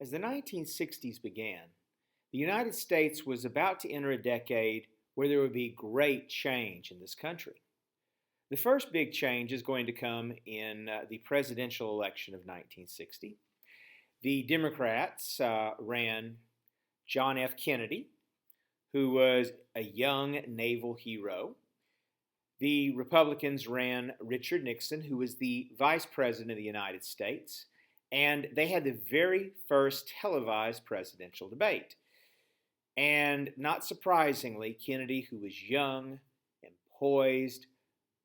As the 1960s began, the United States was about to enter a decade where there would be great change in this country. The first big change is going to come in the presidential election of 1960. The Democrats ran John F. Kennedy, who was a young naval hero. The Republicans ran Richard Nixon, who was the Vice President of the United States, and they had the very first televised presidential debate. And not surprisingly, Kennedy, who was young and poised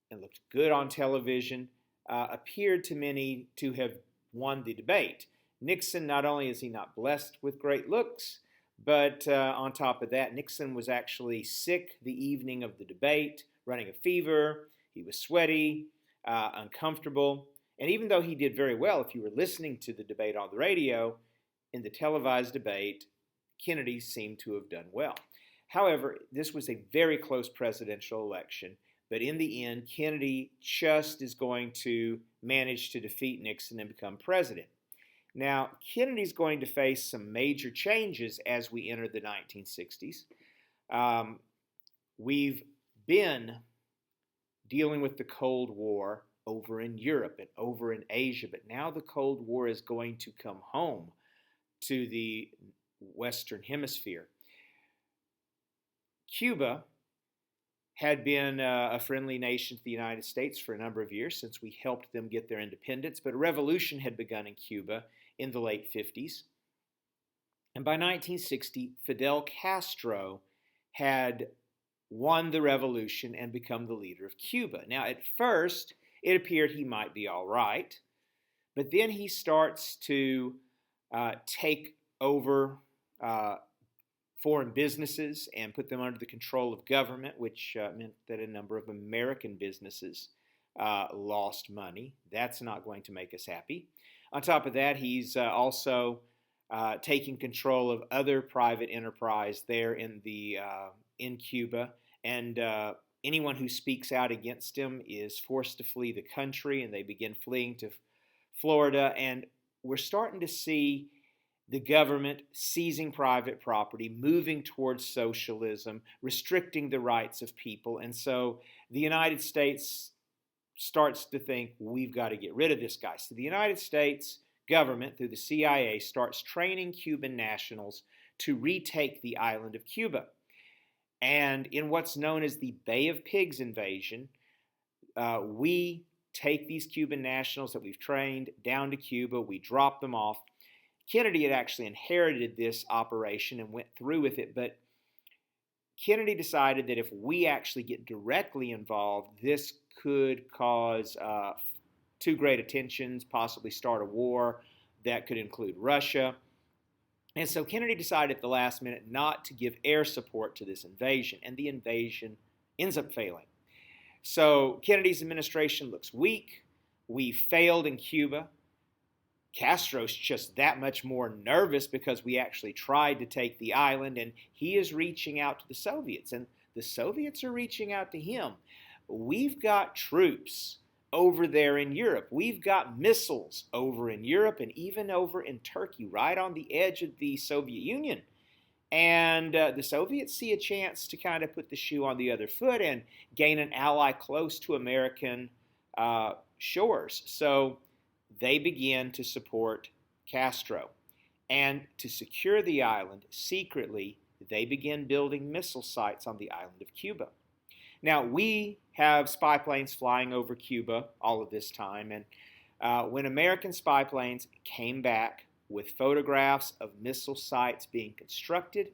and looked good on television, appeared to many to have won the debate. Nixon, not only is he not blessed with great looks, but on top of that, Nixon was actually sick the evening of the debate, running a fever. He was sweaty, uncomfortable. And even though he did very well, if you were listening to the debate on the radio, in the televised debate, Kennedy seemed to have done well. However, this was a very close presidential election, but in the end, Kennedy just is going to manage to defeat Nixon and become president. Now, Kennedy's going to face some major changes as we enter the 1960s. We've been dealing with the Cold War over in Europe and over in Asia, but now the Cold War is going to come home to the Western Hemisphere. Cuba had been a friendly nation to the United States for a number of years since we helped them get their independence, but a revolution had begun in Cuba in the late 50s. And by 1960, Fidel Castro had won the revolution and become the leader of Cuba. Now, at first, it appeared he might be all right, but then he starts to take over foreign businesses and put them under the control of government, which meant that a number of American businesses lost money. That's not going to make us happy. On top of that, he's also taking control of other private enterprise there in Cuba, and anyone who speaks out against him is forced to flee the country, and they begin fleeing to Florida. And we're starting to see the government seizing private property, moving towards socialism, restricting the rights of people. And so the United States starts to think, we've got to get rid of this guy. So the United States government, through the CIA, starts training Cuban nationals to retake the island of Cuba. And in what's known as the Bay of Pigs invasion, we take these Cuban nationals that we've trained down to Cuba, we drop them off. Kennedy had actually inherited this operation and went through with it, but Kennedy decided that if we actually get directly involved, this could cause too great attentions, possibly start a war that could include Russia. And so Kennedy decided at the last minute not to give air support to this invasion, and the invasion ends up failing. So Kennedy's administration looks weak. We failed in Cuba. Castro's just that much more nervous because we actually tried to take the island, and he is reaching out to the Soviets, and the Soviets are reaching out to him. We've got troops over there in Europe. We've got missiles over in Europe and even over in Turkey, right on the edge of the Soviet Union. And the Soviets see a chance to kind of put the shoe on the other foot and gain an ally close to American shores. So they begin to support Castro. And to secure the island, secretly, they begin building missile sites on the island of Cuba. Now, we have spy planes flying over Cuba all of this time, and when American spy planes came back with photographs of missile sites being constructed,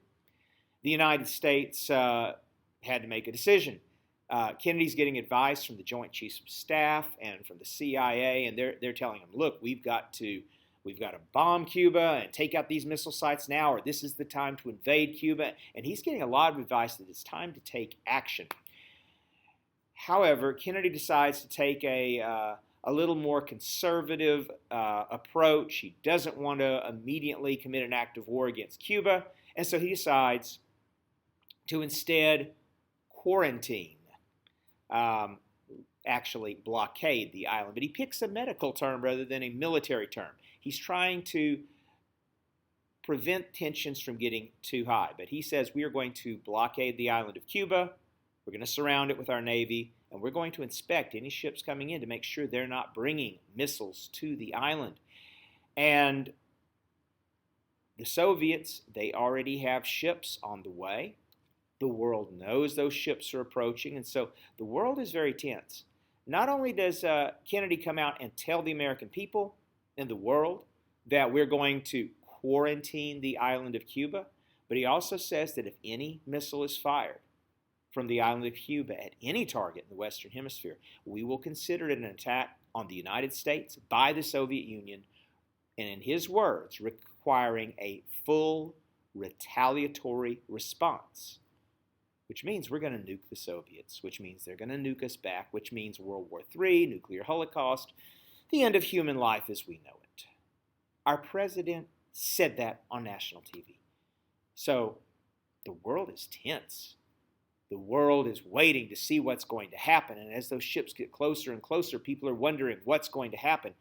the United States had to make a decision. Kennedy's getting advice from the Joint Chiefs of Staff and from the CIA, and they're telling him, look, we've got to bomb Cuba and take out these missile sites now, or this is the time to invade Cuba. And he's getting a lot of advice that it's time to take action. However, Kennedy decides to take a little more conservative approach. He doesn't want to immediately commit an act of war against Cuba, and so he decides to instead quarantine, actually blockade the island. But he picks a medical term rather than a military term. He's trying to prevent tensions from getting too high. But he says we are going to blockade the island of Cuba. We're going to surround it with our Navy, and we're going to inspect any ships coming in to make sure they're not bringing missiles to the island. And the Soviets, they already have ships on the way. The world knows those ships are approaching, and so the world is very tense. Not only does Kennedy come out and tell the American people and the world that we're going to quarantine the island of Cuba, but he also says that if any missile is fired from the island of Cuba at any target in the Western Hemisphere, we will consider it an attack on the United States by the Soviet Union, and in his words, requiring a full retaliatory response, which means we're going to nuke the Soviets, which means they're going to nuke us back, which means World War III, nuclear holocaust, the end of human life as we know it. Our president said that on national TV. So the world is tense. The world is waiting to see what's going to happen. And as those ships get closer and closer, people are wondering what's going to happen.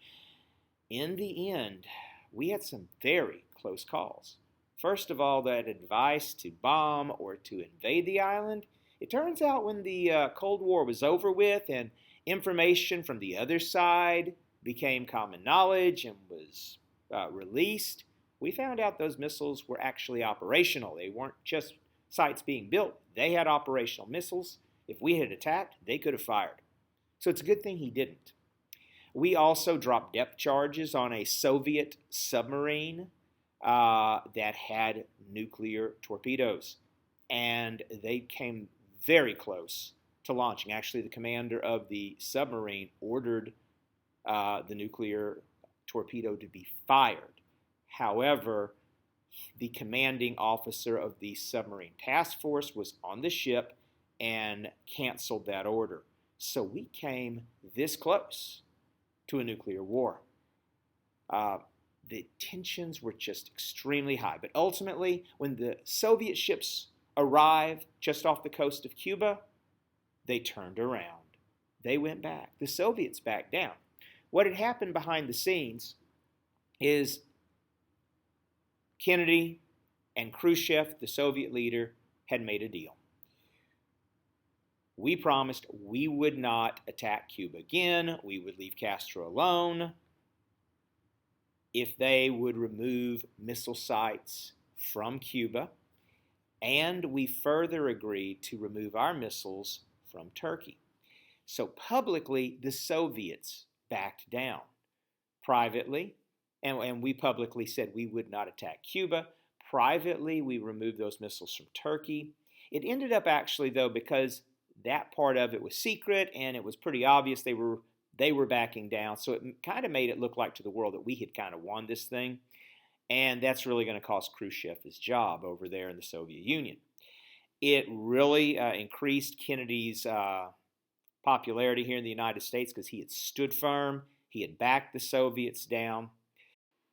In the end, we had some very close calls. First of all, that advice to bomb or to invade the island, it turns out when the Cold War was over with and information from the other side became common knowledge and was released, we found out those missiles were actually operational. They weren't just sites being built. They had operational missiles. If we had attacked, they could have fired. So it's a good thing he didn't. We also dropped depth charges on a Soviet submarine that had nuclear torpedoes. And they came very close to launching. Actually, the commander of the submarine ordered the nuclear torpedo to be fired. However, the commanding officer of the submarine task force was on the ship and canceled that order. So we came this close to a nuclear war. The tensions were just extremely high. But ultimately, when the Soviet ships arrived just off the coast of Cuba, they turned around. They went back. The Soviets backed down. What had happened behind the scenes is Kennedy and Khrushchev, the Soviet leader, had made a deal. We promised we would not attack Cuba again. We would leave Castro alone if they would remove missile sites from Cuba. And we further agreed to remove our missiles from Turkey. So publicly, the Soviets backed down. Privately, and we publicly said we would not attack Cuba. Privately, we removed those missiles from Turkey. It ended up actually, though, because that part of it was secret and it was pretty obvious they were backing down. So it kind of made it look like to the world that we had kind of won this thing. And that's really going to cost Khrushchev his job over there in the Soviet Union. It really increased Kennedy's popularity here in the United States because he had stood firm. He had backed the Soviets down.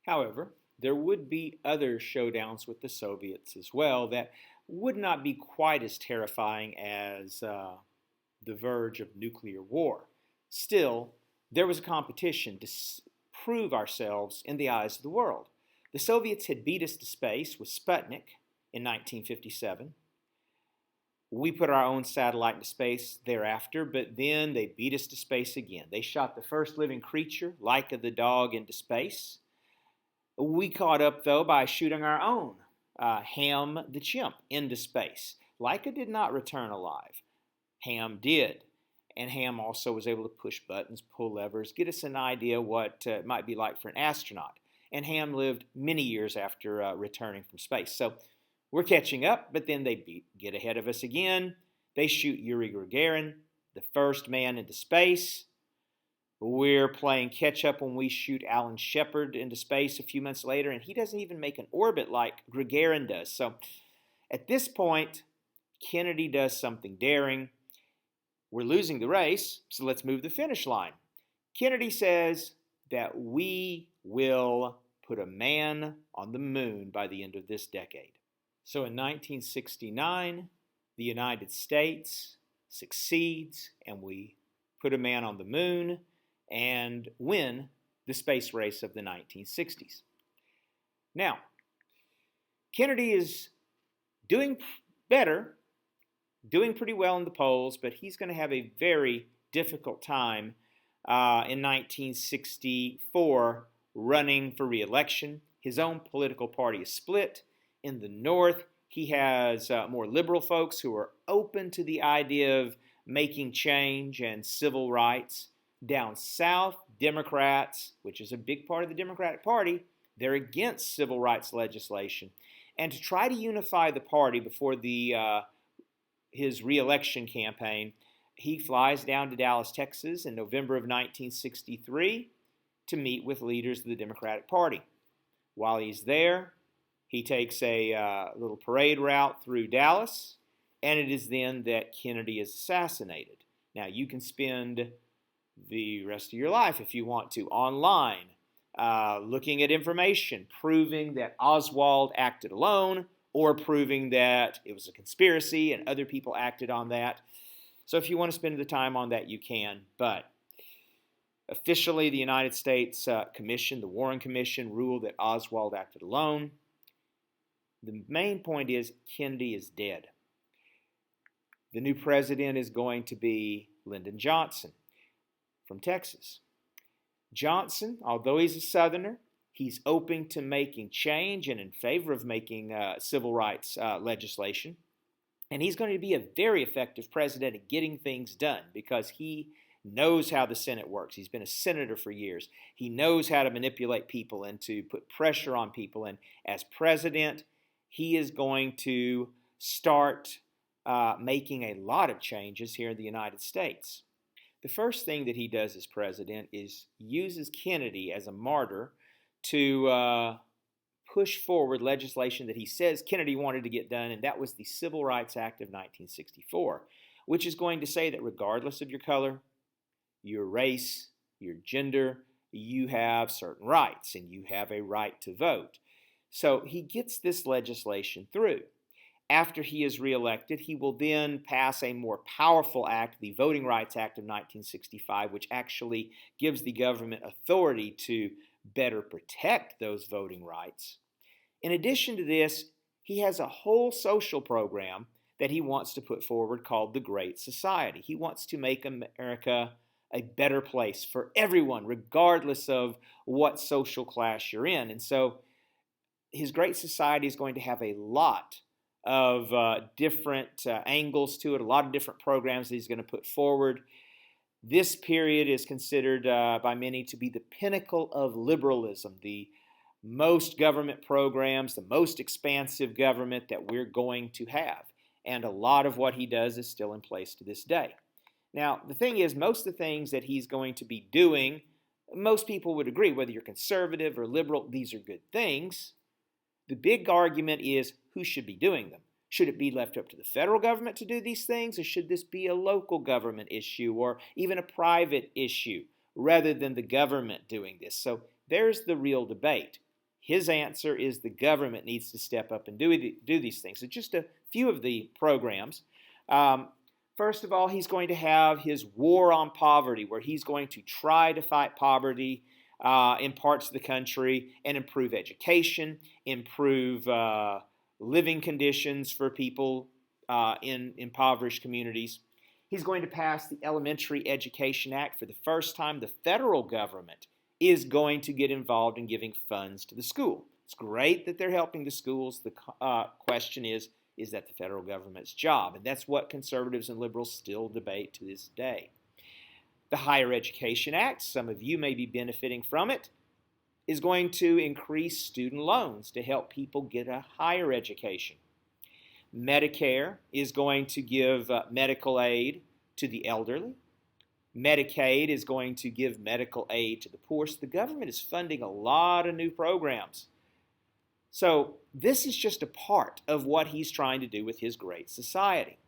However, there would be other showdowns with the Soviets as well that would not be quite as terrifying as the verge of nuclear war. Still, there was a competition to prove ourselves in the eyes of the world. The Soviets had beat us to space with Sputnik in 1957. We put our own satellite into space thereafter, but then they beat us to space again. They shot the first living creature, Laika the dog, into space. We caught up, though, by shooting our own Ham the chimp into space. Laika did not return alive. Ham did. And Ham also was able to push buttons, pull levers, get us an idea what it might be like for an astronaut. And Ham lived many years after returning from space. So we're catching up, but then they get ahead of us again. They shoot Yuri Gagarin, the first man into space. We're playing catch-up when we shoot Alan Shepard into space a few months later, and he doesn't even make an orbit like Gagarin does. So at this point, Kennedy does something daring. We're losing the race, so let's move the finish line. Kennedy says that we will put a man on the moon by the end of this decade. So in 1969, the United States succeeds, and we put a man on the moon and win the space race of the 1960s. Now, Kennedy is doing better, doing pretty well in the polls, but he's going to have a very difficult time in 1964 running for re-election. His own political party is split. In the North, he has more liberal folks who are open to the idea of making change and civil rights. Down South, Democrats, which is a big part of the Democratic Party, they're against civil rights legislation. And to try to unify the party before his re-election campaign, he flies down to Dallas, Texas in November of 1963 to meet with leaders of the Democratic Party. While he's there, he takes a little parade route through Dallas, and it is then that Kennedy is assassinated. Now, you can spend the rest of your life, if you want to, online, looking at information proving that Oswald acted alone or proving that it was a conspiracy and other people acted on that. So if you want to spend the time on that, you can. But officially, the United States Commission, the Warren Commission, ruled that Oswald acted alone. The main point is Kennedy is dead. The new president is going to be Lyndon Johnson from Texas. Johnson, although he's a Southerner, he's open to making change and in favor of making civil rights legislation. And he's going to be a very effective president at getting things done because he knows how the Senate works. He's been a senator for years. He knows how to manipulate people and to put pressure on people. And as president, he is going to start making a lot of changes here in the United States. The first thing that he does as president is uses Kennedy as a martyr to push forward legislation that he says Kennedy wanted to get done, and that was the Civil Rights Act of 1964, which is going to say that regardless of your color, your race, your gender, you have certain rights, and you have a right to vote. So he gets this legislation through. After he is reelected, he will then pass a more powerful act, the Voting Rights Act of 1965, which actually gives the government authority to better protect those voting rights. In addition to this, he has a whole social program that he wants to put forward called the Great Society. He wants to make America a better place for everyone, regardless of what social class you're in. And so his Great Society is going to have a lot of different angles to it, a lot of different programs that he's going to put forward. This period is considered by many to be the pinnacle of liberalism, the most government programs, the most expansive government that we're going to have. And a lot of what he does is still in place to this day. Now, the thing is, most of the things that he's going to be doing, most people would agree, whether you're conservative or liberal, these are good things. The big argument is who should be doing them. Should it be left up to the federal government to do these things, or should this be a local government issue or even a private issue rather than the government doing this? So there's the real debate. His answer is the government needs to step up and do these things. So just a few of the programs. First of all, he's going to have his war on poverty, where he's going to try to fight poverty in parts of the country and improve education, improve living conditions for people in impoverished communities. He's going to pass the Elementary Education Act. For the first time, the federal government is going to get involved in giving funds to the school. It's great that they're helping the schools. The question is that the federal government's job? And that's what conservatives and liberals still debate to this day. The Higher Education Act, some of you may be benefiting from it, is going to increase student loans to help people get a higher education. Medicare is going to give medical aid to the elderly. Medicaid is going to give medical aid to the poor. So the government is funding a lot of new programs. So this is just a part of what he's trying to do with his Great Society.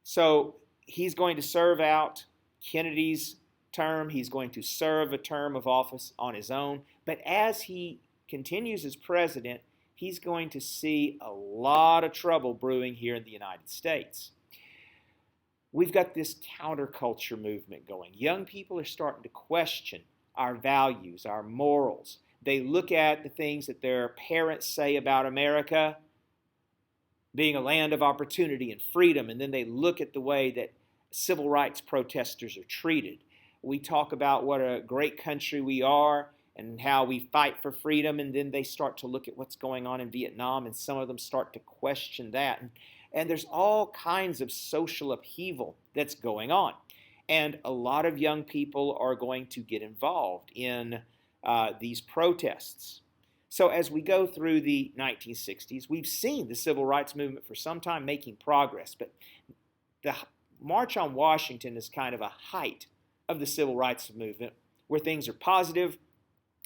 So he's going to serve out Kennedy's term. He's going to serve a term of office on his own. But as he continues as president, he's going to see a lot of trouble brewing here in the United States. We've got this counterculture movement going. Young people are starting to question our values, our morals. They look at the things that their parents say about America being a land of opportunity and freedom, and then they look at the way that civil rights protesters are treated. We talk about what a great country we are and how we fight for freedom, and then they start to look at what's going on in Vietnam, and some of them start to question that. And there's all kinds of social upheaval that's going on. And a lot of young people are going to get involved in these protests. So as we go through the 1960s, we've seen the civil rights movement for some time making progress, but the March on Washington is kind of a height of the civil rights movement where things are positive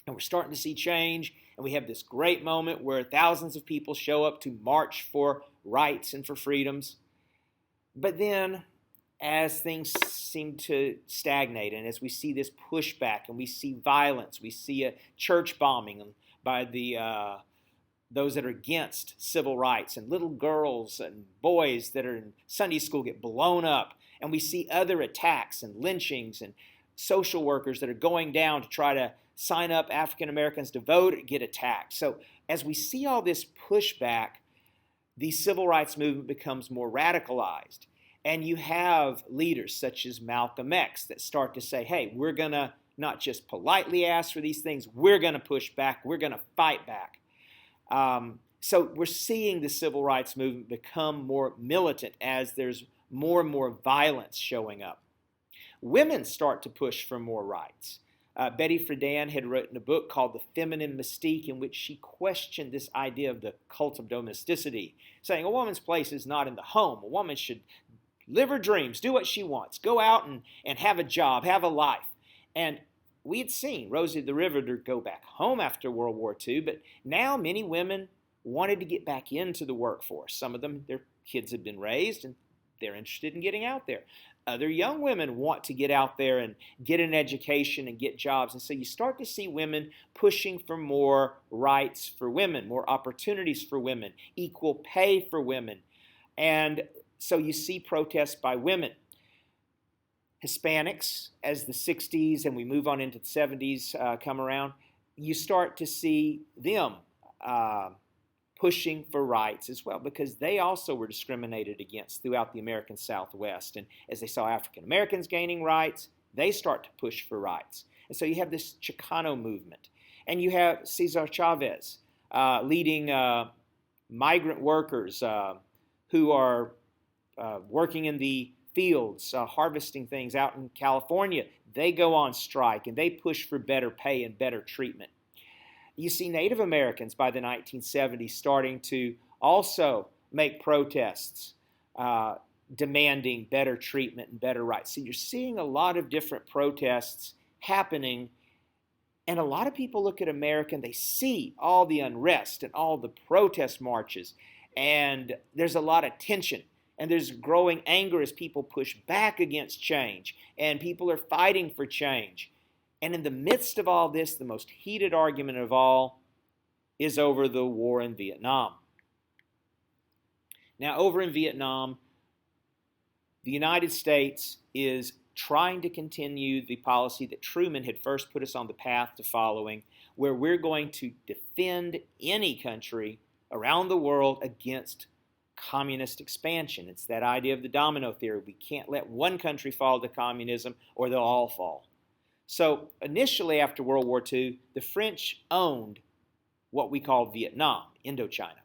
and we're starting to see change, and we have this great moment where thousands of people show up to march for rights and for freedoms. But then as things seem to stagnate and as we see this pushback and we see violence, we see a church bombing by those that are against civil rights, and little girls and boys that are in Sunday school get blown up, and we see other attacks and lynchings and social workers that are going down to try to sign up African Americans to vote get attacked. So as we see all this pushback, the civil rights movement becomes more radicalized. And you have leaders such as Malcolm X that start to say, hey, we're going to not just politely ask for these things, we're going to push back, we're going to fight back. So we're seeing the civil rights movement become more militant as there's more and more violence showing up. Women start to push for more rights. Betty Friedan had written a book called The Feminine Mystique, in which she questioned this idea of the cult of domesticity, saying a woman's place is not in the home. A woman should live her dreams, do what she wants, go out and have a job, have a life. And we had seen Rosie the Riveter go back home after World War II, but now many women wanted to get back into the workforce. Some of them, their kids have been raised and they're interested in getting out there. Other young women want to get out there and get an education and get jobs. And so you start to see women pushing for more rights for women, more opportunities for women, equal pay for women. And so you see protests by women. Hispanics, as the 60s and we move on into the 70s come around, you start to see them pushing for rights as well, because they also were discriminated against throughout the American Southwest. And as they saw African Americans gaining rights, they start to push for rights. And so you have this Chicano movement. And you have Cesar Chavez leading migrant workers who are working in the fields, harvesting things out in California. They go on strike and they push for better pay and better treatment. You see Native Americans by the 1970s starting to also make protests demanding better treatment and better rights. So you're seeing a lot of different protests happening, and a lot of people look at America and they see all the unrest and all the protest marches, and there's a lot of tension. And there's growing anger as people push back against change, and people are fighting for change. And in the midst of all this, the most heated argument of all is over the war in Vietnam. Now, over in Vietnam, the United States is trying to continue the policy that Truman had first put us on the path to following, where we're going to defend any country around the world against communist expansion. It's that idea of the domino theory. We can't let one country fall to communism or they'll all fall. So initially after World War II, the French owned what we call Vietnam, Indochina.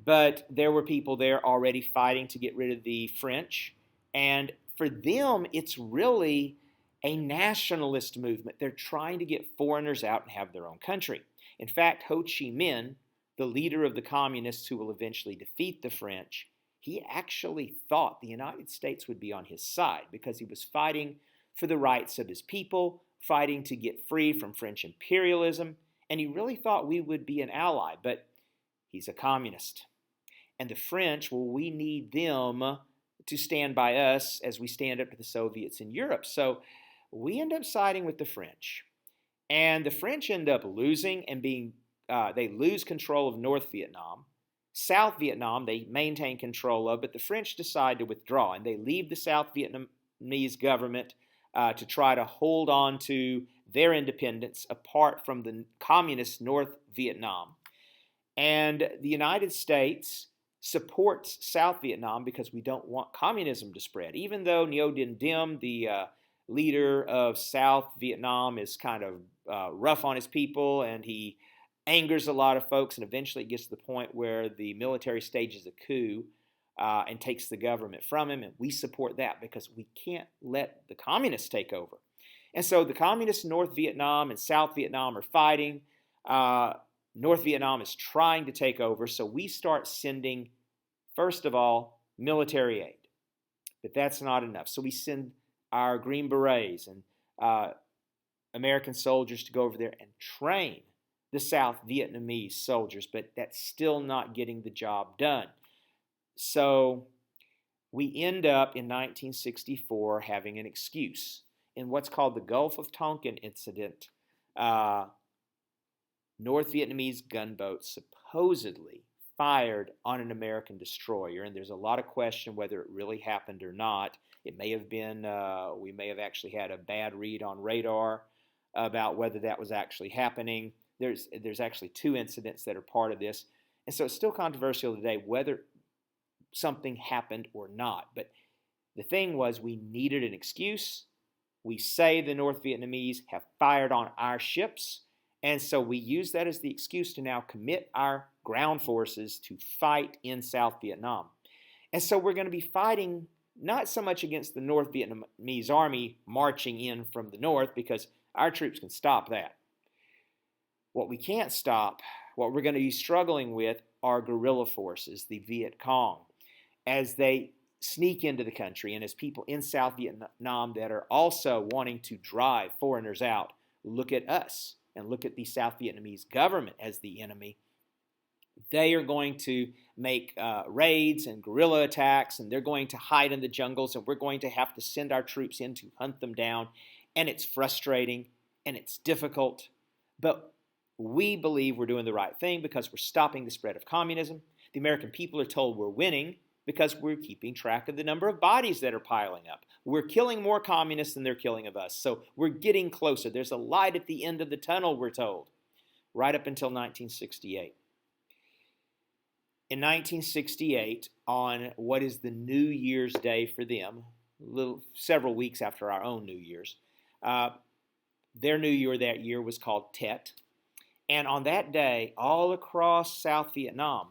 But there were people there already fighting to get rid of the French. And for them, it's really a nationalist movement. They're trying to get foreigners out and have their own country. In fact, Ho Chi Minh, the leader of the communists who will eventually defeat the French, he actually thought the United States would be on his side because he was fighting for the rights of his people, fighting to get free from French imperialism, and he really thought we would be an ally, but he's a communist. And the French, well, we need them to stand by us as we stand up to the Soviets in Europe. So we end up siding with the French. And the French end up losing and they lose control of North Vietnam. South Vietnam, they maintain control of, but the French decide to withdraw, and they leave the South Vietnamese government to try to hold on to their independence apart from the communist North Vietnam. And the United States supports South Vietnam because we don't want communism to spread. Even though Ngo Dinh Diem, the leader of South Vietnam, is kind of rough on his people and he angers a lot of folks, and eventually it gets to the point where the military stages a coup and takes the government from him, and we support that because we can't let the communists take over. And so the communists in North Vietnam and South Vietnam are fighting. North Vietnam is trying to take over, so we start sending, first of all, military aid. But that's not enough. So we send our Green Berets and American soldiers to go over there and train the South Vietnamese soldiers, but that's still not getting the job done. So we end up in 1964 having an excuse. In what's called the Gulf of Tonkin incident, North Vietnamese gunboats supposedly fired on an American destroyer, and there's a lot of question whether it really happened or not. It may have been, we may have actually had a bad read on radar about whether that was actually happening. There's actually two incidents that are part of this, and so it's still controversial today whether something happened or not. But the thing was, we needed an excuse. We say the North Vietnamese have fired on our ships, and so we use that as the excuse to now commit our ground forces to fight in South Vietnam. And so we're going to be fighting not so much against the North Vietnamese army marching in from the north, because our troops can stop that. What we can't stop, what we're going to be struggling with, are guerrilla forces, the Viet Cong, as they sneak into the country, and as people in South Vietnam that are also wanting to drive foreigners out look at us and look at the South Vietnamese government as the enemy. They are going to make raids and guerrilla attacks, and they're going to hide in the jungles, and we're going to have to send our troops in to hunt them down. And it's frustrating, and it's difficult, but we believe we're doing the right thing because we're stopping the spread of communism. The American people are told we're winning because we're keeping track of the number of bodies that are piling up. We're killing more communists than they're killing of us, so we're getting closer. There's a light at the end of the tunnel, we're told, right up until 1968. In 1968, on what is the New Year's Day for them, several weeks after our own New Year's, their New Year that year was called Tet. And on that day, all across South Vietnam,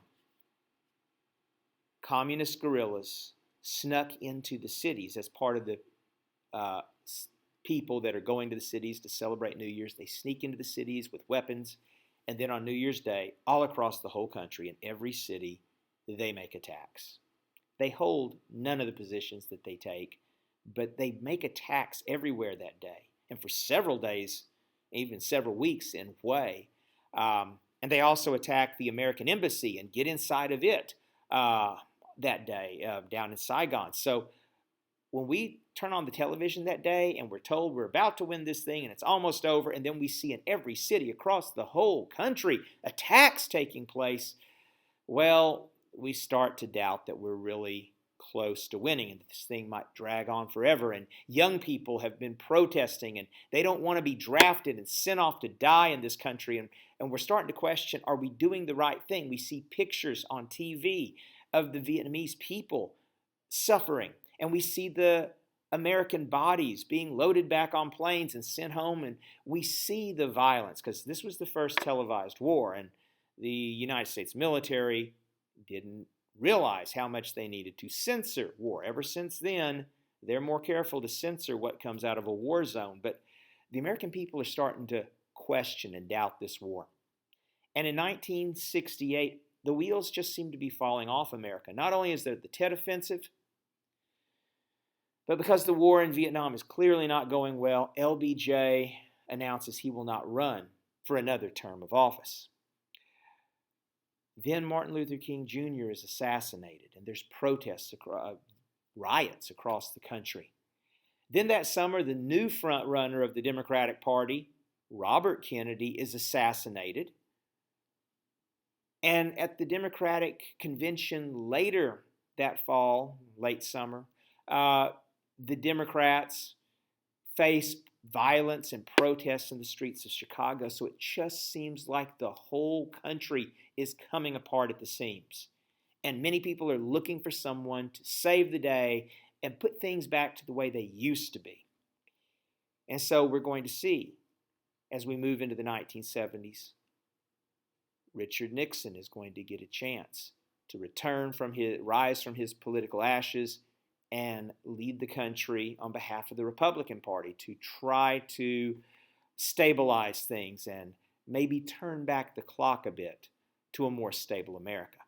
communist guerrillas snuck into the cities as part of the people that are going to the cities to celebrate New Year's. They sneak into the cities with weapons, and then on New Year's Day, all across the whole country, in every city, they make attacks. They hold none of the positions that they take, but they make attacks everywhere that day, and for several days, even several weeks in Hue. And they also attack the American embassy and get inside of it that day down in Saigon. So when we turn on the television that day and we're told we're about to win this thing and it's almost over, and then we see in every city across the whole country attacks taking place, well, we start to doubt that we're really close to winning and this thing might drag on forever. And young people have been protesting and they don't want to be drafted and sent off to die in this country. And we're starting to question, are we doing the right thing? We see pictures on TV of the Vietnamese people suffering, and we see the American bodies being loaded back on planes and sent home, and we see the violence, because this was the first televised war, and the United States military didn't realize how much they needed to censor war. Ever since then, they're more careful to censor what comes out of a war zone, but the American people are starting to question and doubt this war. And in 1968, the wheels just seem to be falling off America. Not only is there the Tet Offensive, but because the war in Vietnam is clearly not going well, LBJ announces he will not run for another term of office. Then Martin Luther King Jr. is assassinated, and there's protests, riots across the country. Then that summer, the new front runner of the Democratic Party, Robert Kennedy, is assassinated. And at the Democratic convention later that fall, late summer, the Democrats face violence and protests in the streets of Chicago. So it just seems like the whole country is coming apart at the seams. And many people are looking for someone to save the day and put things back to the way they used to be. And so we're going to see, as we move into the 1970s, Richard Nixon is going to get a chance to rise from his political ashes and lead the country on behalf of the Republican Party to try to stabilize things and maybe turn back the clock a bit to a more stable America.